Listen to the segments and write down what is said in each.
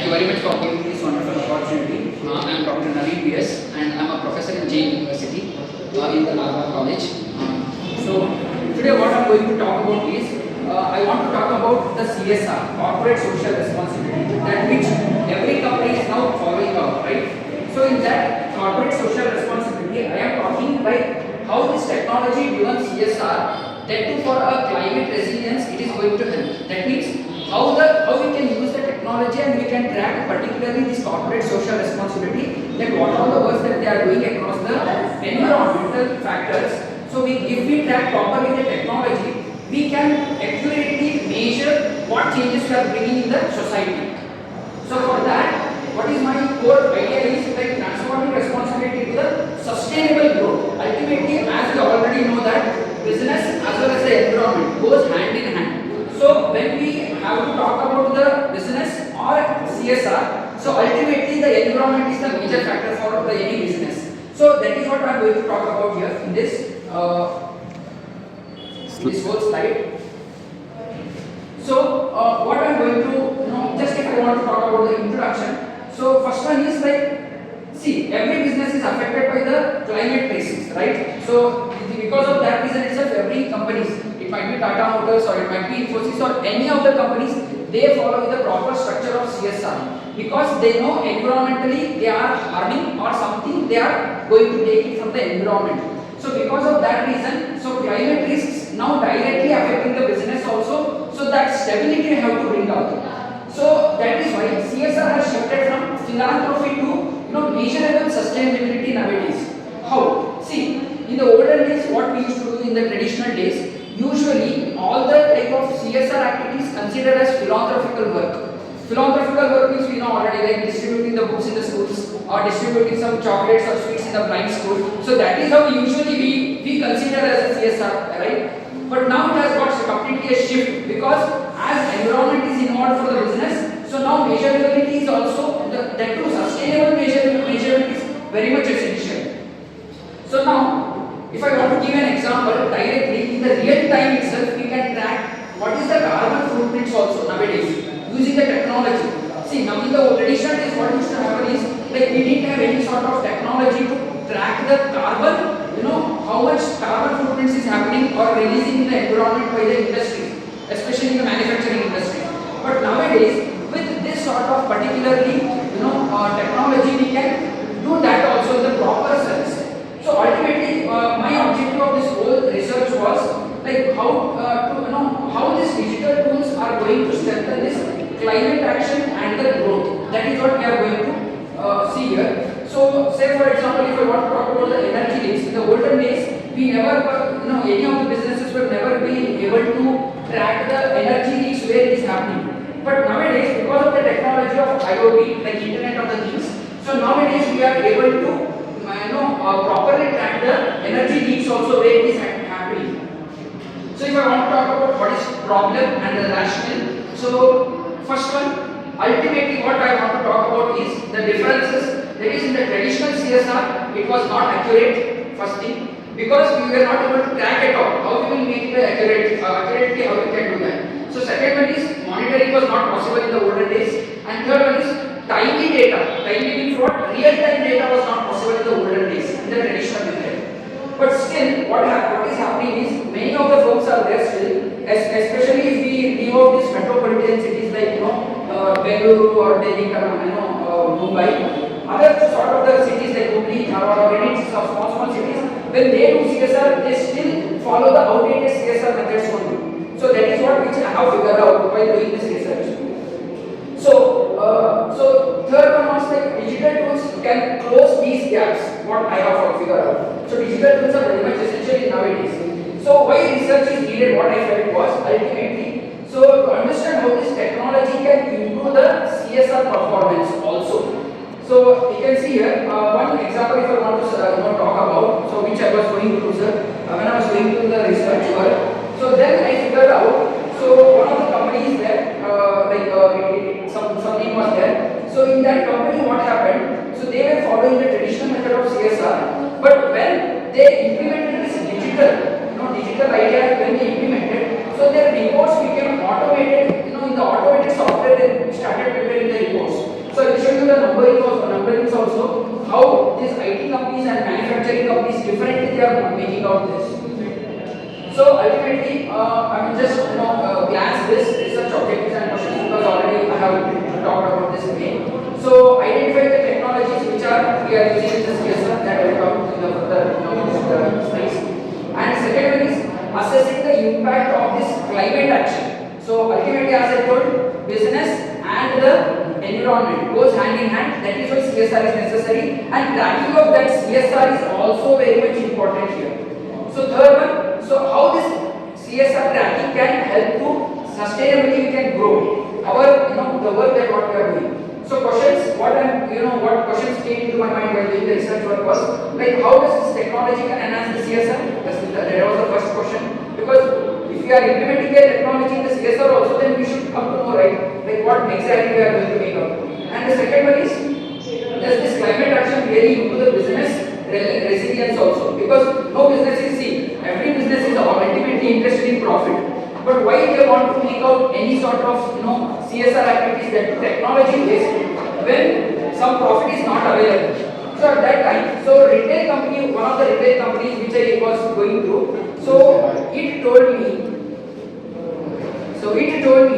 you very much for giving this wonderful opportunity. I am Dr. Naveen PS and I am a professor in Jain University in the Nagpur College. So today what I am going to talk about is I want to talk about the CSR, corporate social responsibility, that which every company is now following out, right? So in that corporate social responsibility, I am talking like how this technology driven CSR, that too for a climate resilience, it is going to help. That means how we can use the technology and we can track particularly this corporate social responsibility, that what are the works that they are doing across the environmental factors. So if we track properly the technology, we can accurately measure what changes we are bringing in the society. So for that, what is my core idea is like transforming responsibility to the sustainable growth. Ultimately, as we already know that business as well as the environment goes hand in hand. So when we have to talk about the business or CSR, so ultimately the environment is the major factor for the any business. So that is what I am going to talk about here in this this whole slide. So what I am going to just if I want to talk about the introduction. So first one is like, see, every business is affected by the climate crisis, right? So because of that reason itself, every companies, it might be Tata Motors or it might be Infosys or any of the companies, they follow the proper structure of CSR because they know environmentally they are harming or something they are going to take it from the environment. So because of that reason, so climate risks now directly affecting the business also, so that stability we have to bring out. So that is why CSR has shifted from philanthropy to measurable sustainability nowadays. How? See, in the olden days, what we used to do in the traditional days, usually all the type of CSR activities considered as philanthropical work. Philanthropical work means we know already, like distributing the books in the schools or distributing some chocolates or sweets in the blind school. So that is how usually we consider as a CSR, right? But now it has got completely a shift because as environment is involved for the business, so now measurability is also that too sustainable measurement is very much essential. So now, if I want to give an example directly in the real time itself, we can track what is the carbon footprints also nowadays using the technology. See, now in the traditional days, what used to happen is like we didn't have any sort of technology to track the carbon. How much carbon footprints is happening or releasing in the environment by the industry, especially in the manufacturing industry. But nowadays, with this sort of particularly technology, we can do that also in the proper sense. So ultimately, my objective of this whole research was like how these digital tools are going to strengthen this climate action and the growth. That is what we are going to see here. So, say for example, if I want to talk about the energy leaks, in the olden days, we never, any of the businesses will never be able to track the energy leaks where it is happening. But nowadays, because of the technology of IoT, like Internet of the Things, so nowadays we are able to properly track the energy leaks also where it is happening. So if I want to talk about what is problem and the rationale, so first one, ultimately what I want to talk about is the differences. That is, in the traditional CSR, it was not accurate, first thing, because we were not able to track it all. How we will make it accurately, how we can do that. So second one is monitoring was not possible in the olden days, and third one is timely data. Timely means what? Real-time data was not possible in the olden days, in the traditional method. But still, what is happening is many of the folks are there still, especially if we leave out these metropolitan cities like Bengaluru or Delhi, Mumbai. Other sort of the cities like Hubli, Dharwad or any small cities, when they do CSR, they still follow the outdated CSR methods only. So that is what which I have figured out while doing this research. So third one was like digital tools can close these gaps. What I have figured out. So digital tools are very much essential nowadays. So why research is needed? What I felt was ultimately to understand how this technology can improve the CSR performance also. So you can see here one example if I want to talk about. So which I was going through, sir, when I was going through the research work. So then I figured out. So one of the companies there, some name was there. So in that company, what happened? So they were following the traditional method of CSR, but when they implemented this digital idea, when they implemented, so their reports became automated. In the automated software, they started preparing the reports. numbering is also how these IT companies and manufacturing companies differently they are making out this. So ultimately, I will just glance this research objectives and questions because already I have talked about this again. So identify the technologies which are we are using in this CSR that I will talk in the further slides. And second one is assessing the impact of this climate action. So ultimately, as I told, business and the environment goes hand in hand. That is why CSR is necessary, and tracking of that CSR is also very much important here. So third one, so how this CSR tracking can help to sustainability we can grow our the work that what we are doing. So questions, what questions came into my mind while doing the research work was like how does this technology can enhance the CSR? That was the first question, because if we are implementing the technology in the CSR also, then we should come to know, right, like what exactly we are going to make out. And the second one is, does this climate action really improve the business resilience also? Because no business is every business is ultimately interested in profit. But why they want to make out any sort of CSR activities that technology based when some profit is not available? So at that time, so retail company, one of the retail companies which I was going through, so it told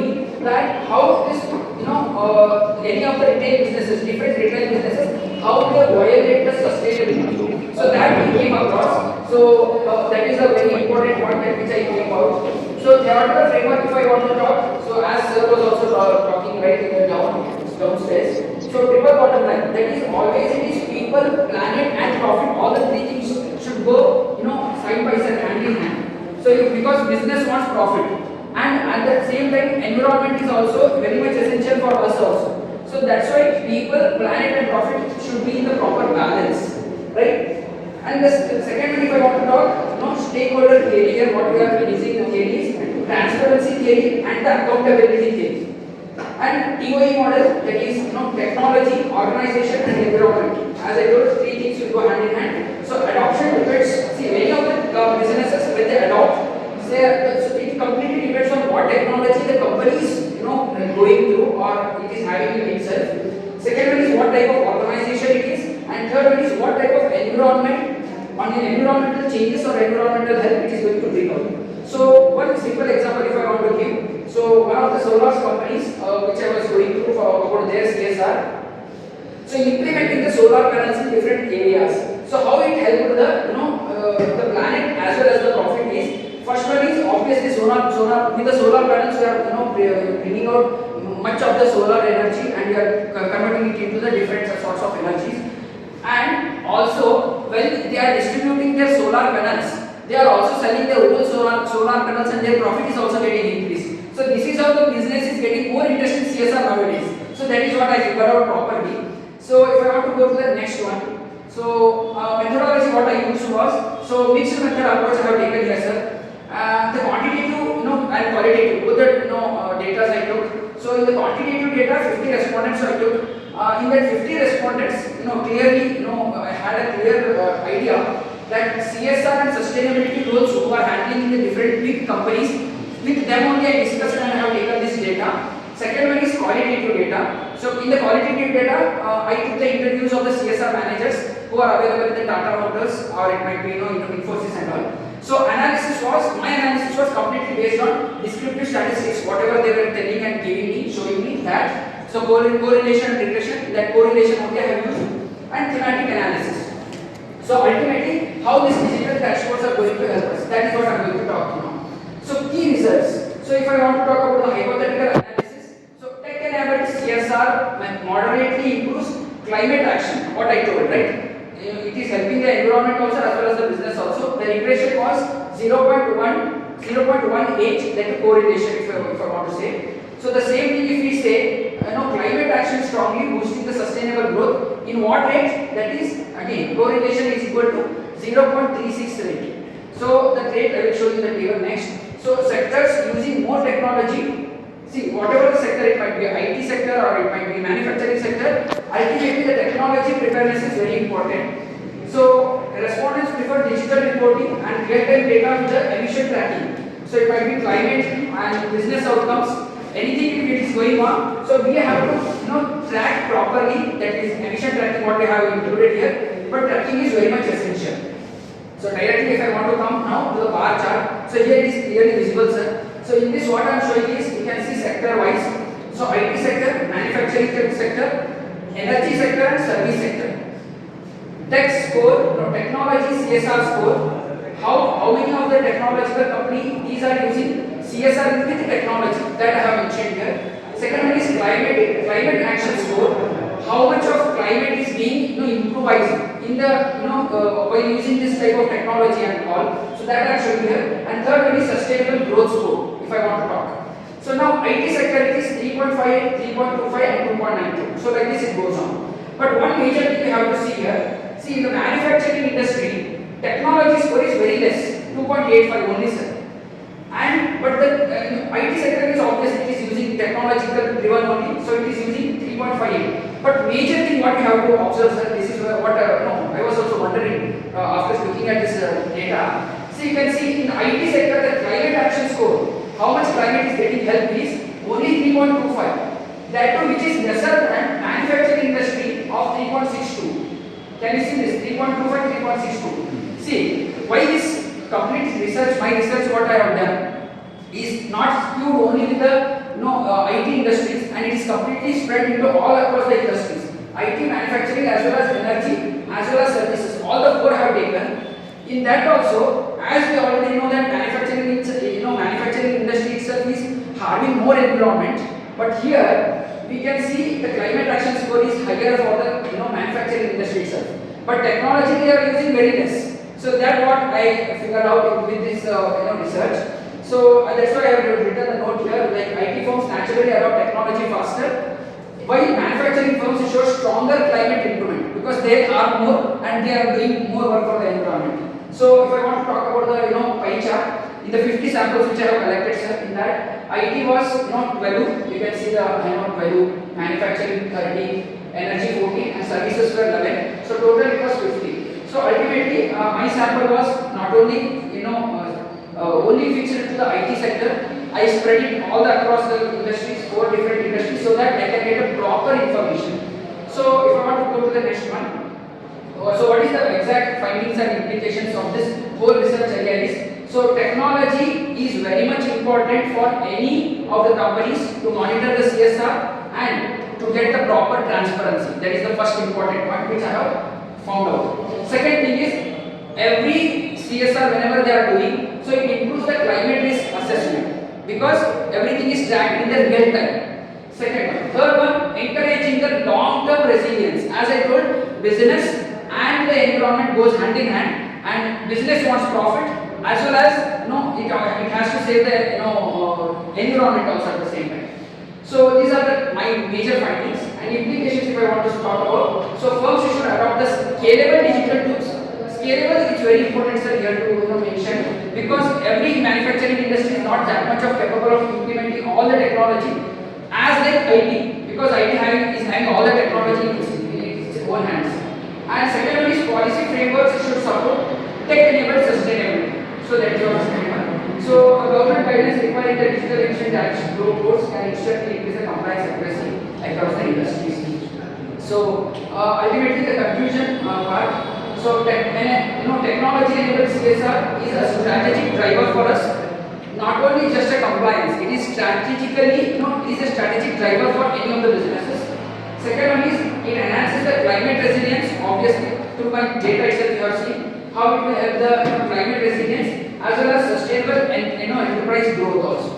me that how this any of the retail businesses, different retail businesses, how they violate the sustainability. So that we came across. So that is a very important point that which I came out. So theoretical framework, if I want to talk, so as sir was also talking right in the downstairs. So triple bottom line, that is always it is people, planet and profit. All the three things should go side by side, hand in hand. So because business wants profit, and at the same time environment is also very much essential for us also. So that's why people, planet and profit should be in the proper balance, right? And the second one, if I want to talk, stakeholder theory, here what we are using the theory is transparency theory and the accountability theory. And TOE model, that is technology, organization and environment. As I told, three things will go hand in hand. So adoption depends. See, many of the businesses when they adopt, so it completely depends on what technology the company is going through or it is having in itself. Second one is what type of organization it is, and third one is what type of environment on the environmental changes or environmental health it is going to bring out. So one simple example if I want to give. So one of the solar companies which I was going through for about their CSR. So implementing the solar panels in different areas. So how it helped the planet as well as the profit is. First one is obviously solar with the solar panels we are bringing out much of the solar energy and we are converting it into the different sorts of energies. And also when they are distributing their solar panels, they are also selling their own solar panels and their profit is also getting increased. So this is how the business is getting more interest in CSR nowadays. So that is what I figured out properly. So if I want to go to the next one. So methodology what I used was, so mixed method approach I have taken here, sir. The quantitative and qualitative, both the data I took. So in the quantitative data, 50 respondents I took. In that 50 respondents, clearly, I had a clear idea that CSR and sustainability roles who are handling in the different big companies. With them only I discussed and I have taken this data. Second one is qualitative data. So in the qualitative data, I took the interviews of the CSR managers who are available in the Tata Motors or it might be Infosys and all. So my analysis was completely based on descriptive statistics, whatever they were telling and giving me, showing me that. So correlation and regression, that correlation only I have used, and thematic analysis. So ultimately, how these digital dashboards are going to help us, that is what I am going to talk now. So key results. So if I want to talk about the hypothetical analysis, so tech-enabled CSR moderately improves climate action, what I told, right? It is helping the environment also as well as the business also. The regression was 0.18, that correlation if I want to say. So the same thing if we say climate action strongly boosting the sustainable growth, in what rate? That is again correlation is equal to 0.36 rate. So the rate I will show you the table next. So sectors using more technology. See, whatever the sector, it might be IT sector or it might be manufacturing sector, ultimately the technology preparedness is very important. So respondents prefer digital reporting and real-time data with the emission tracking. So it might be climate and business outcomes, anything if it is going on. So we have to track properly, that is emission tracking what we have included here, but tracking is very much essential. So directly if I want to come now to the bar chart, so here it is clearly visible, sir. So in this what I am showing is, you can see sector wise. So IT sector, manufacturing sector, energy sector and service sector. Tech score, technology CSR score. How many of the technological company these are using CSR with technology, that I have mentioned here. Second one is climate action score. How much of climate is being improvising in the by using this type of technology and all. So that I am showing here. And third one is sustainable growth score, if I want to talk. So now IT sector it is 3.58, 3.25 and 2.92. So like this it goes on. But one major thing we have to see here. See, in the manufacturing industry, technology score is very less, 2.85 only, sir. And but the IT sector is obviously it is using technological driven only, so it is using 3.58. But major thing what we have to observe, sir, this is what I was also wondering after looking at this data. See, you can see in the IT sector the climate action score, how much climate is getting help is only 3.25. That too which is lesser than manufacturing industry of 3.62. Can you see this? 3.25, 3.62. See, why this complete research, my research what I have done is not skewed only with the IT industries, and it is completely spread into all across the industries. IT, manufacturing as well as energy as well as services. All the four have taken. In that also, as we already know that manufacturing industry itself is harming more environment, but here we can see the climate action score is higher for the manufacturing industry itself. But technology they are using very less. So that's what I figured out with this research. So that's why I have written the note here, like IT firms naturally adopt technology faster, while manufacturing firms show stronger climate improvement because they are more and they are doing more work for the environment. So if I want to talk about the pie chart, in the 50 samples which I have collected, sir, in that IT was 12, you can see the value, manufacturing 30, energy 14 and services were 11. So total it was 50. So ultimately my sample was not only only fixed to the IT sector. I spread it all across the industries, 4 different industries, so that I can get a proper information. So if I want to go to the next one, so what is the exact findings and implications of this whole research area is? So technology is very much important for any of the companies to monitor the CSR and to get the proper transparency. That is the first important point which I have found out. Second thing is, every CSR whenever they are doing, so it improves the climate risk assessment because everything is tracked in the real time. Second one. Third one, encouraging the long-term resilience. As I told, business and the environment goes hand in hand, and business wants profit as well as it has to save the environment also at the same time. So these are my major findings and implications if I want to talk about. So firms should adopt the scalable digital tools. Scalable is very important, sir, here to mention, because every manufacturing industry is not that much of capable of implementing all the technology as like IT, because IT is having all the technology in its own hands. And second one is policy frameworks should support tech-enabled sustainability. So that is your second one. So government guidance requiring the digital emission direction codes can instantly increase the compliance accuracy across the industries. So ultimately the conclusion part. So technology-enabled CSR is a strategic driver for us. Not only just a compliance, it is strategically, it is a strategic driver for any of the businesses. Second one is it enhances the climate resilience. Obviously, through my data itself, you have seen how it will help the climate resilience as well as sustainable and enterprise growth also.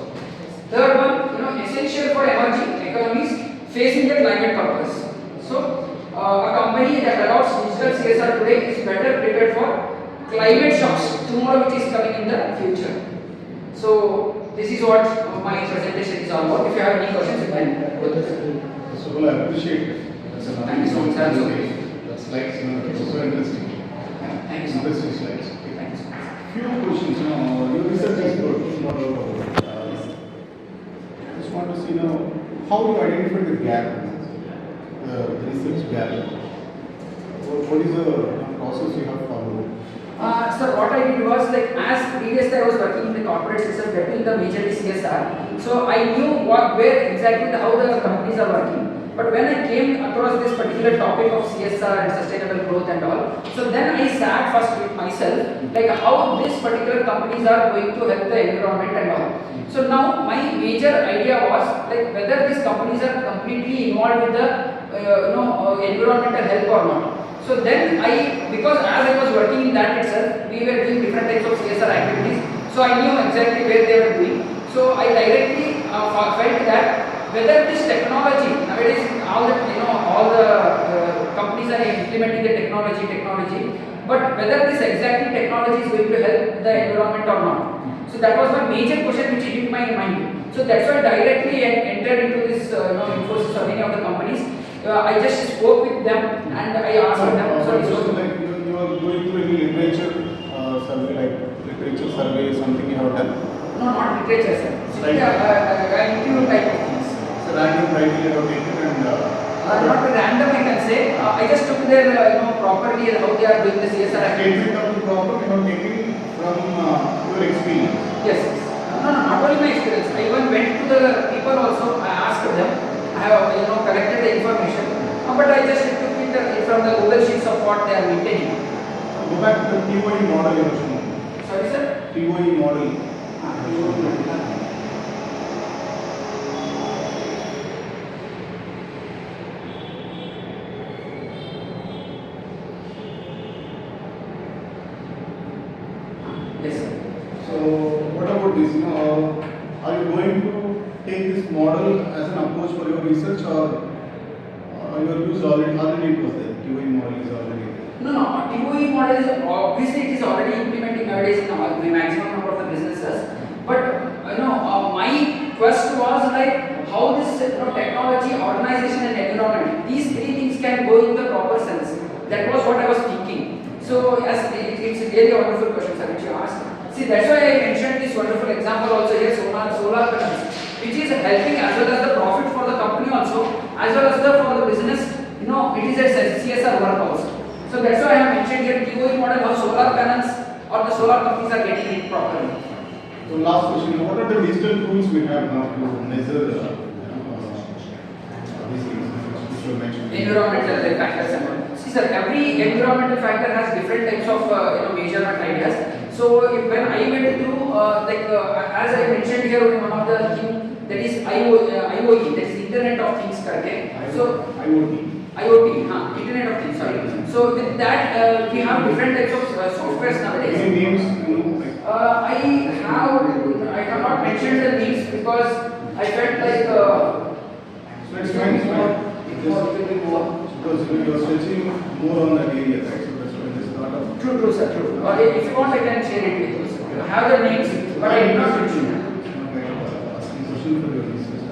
Third one, essential for emerging economies facing the climate purpose. So a company that adopts digital CSR today is better prepared for climate shocks tomorrow, which is coming in the future. So this is what my presentation is all about. If you have any questions, you can go to it. So well, I appreciate it. Thank you so much. That's okay. The slides, it was so interesting. Thank you so much. Interesting slides. Thank you so much. Few questions. Your research is good. Just want to see how you identify the gap, the research gap. What is the process you have followed? So what I did was, like, as previously I was working in the corporate system, getting the major CSR. So I knew where exactly how the companies are working. But when I came across this particular topic of CSR and sustainable growth and all, so then I sat first with myself, like how these particular companies are going to help the environment and all. So now my major idea was like whether these companies are completely involved with the environmental help or not. So then because as I was working in that itself, we were doing different types of CSR activities. So I knew exactly where they were doing. So I directly felt that whether this technology nowadays all the companies are implementing the technology, but whether this exactly technology is going to help the environment or not. So that was my major question which hit my mind. So that's why I directly entered into this Infosys or any of the companies. I just spoke with them and I asked them. Sorry, like you are going through any literature survey, like literature survey, something you have done? No, not literature, sir. Right. Interview type of things. So random writing you have taken and Not random, I can say. I just took their property and how they are doing the CSR activity. statement of the problem you have taken from your experience. Yes. No, not only my experience. I even went to the people also. I asked them. I have collected the information, but I just took it from the Google Sheets of what they are maintaining. Go back to the TOE model you have shown. Sorry, sir. TOE model. Yes, sir. So what about this? Are you going to take this model as an approach for your research, or your use already it was there? TOE model is already there. No. TOE model is obviously it is already implementing nowadays in the maximum number of the businesses. But my quest was like how this technology, organization, and environment, these three things can go in the proper sense. That was what I was thinking. So yes, it's a really wonderful question, sir, which you asked. See, that's why I mentioned this wonderful example also here, solar panels, which is helping as well as the profit for the company also, as well as for the business. It is a CSR work also. So that's why I have mentioned here TOE model, how solar panels or the solar companies are getting it properly. So last question: what are the digital tools we have now to measure these things which you mentioned? Environmental factors and all. See, sir, every environmental factor has different types of measurement ideas. So when I went through as I mentioned here, one of the thing that is IoE, that is Internet of Things, correct? So IoT, Internet of Things. Sorry. So with that we have different types of softwares nowadays. Any names? I cannot mention the names because I felt like. So it's fine. Because you are stretching more on that area, right? So that's why this thought of. True, sir, true. If you want, I can share it with you. Sir. I have the names, but I did not mention them. Asking question for your research.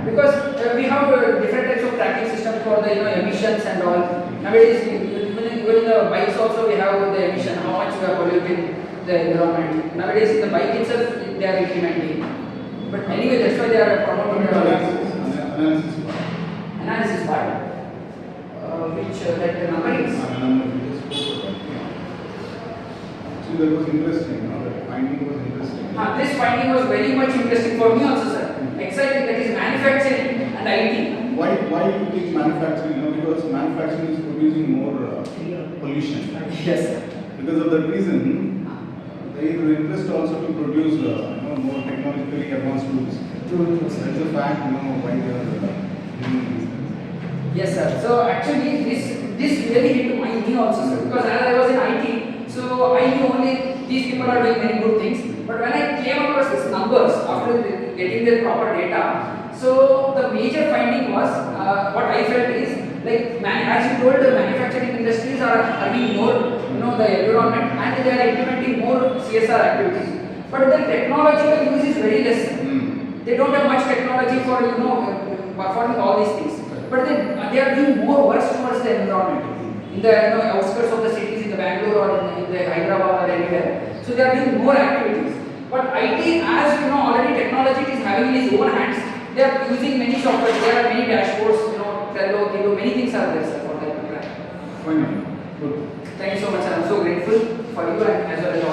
Because we have different types of tracking systems for the emissions and all. Nowadays, even in the bikes also we have the emission, how much we are polluting the environment. Nowadays, in the bike itself they are implementing. But anyway, that's why they are promoting the analysis part. Which that the number is. So that was interesting. That finding was interesting. This finding was very much interesting for me also, sir. Exactly, that is manufacturing and IT. Why you think manufacturing? Because manufacturing is producing more pollution. Yes, sir. Because of that reason, they are interest also to produce more technologically advanced tools. True. That's a fact. Why they are doing these things. Yes, sir. So actually, this really hit my knee also, sir. Because as I was in IT, so I knew only these people are doing many good things. But when I came across these numbers after getting their proper data, so the major finding was what I felt is like as you told, the manufacturing industries are having more, the environment, and they are implementing more CSR activities. But the technological use is very less. They don't have much technology for performing all these things. But they are doing more work towards the environment in the outskirts of the cities, in the Bangalore or in the Hyderabad or anywhere. So they are doing more activities. But IT, as already technology is having in its own hands. They are using many software. There are many dashboards, Trello, Kilo, many things are there, sir, for that program. Fine. Good. Thank you so much. I am so grateful for you and as well as all.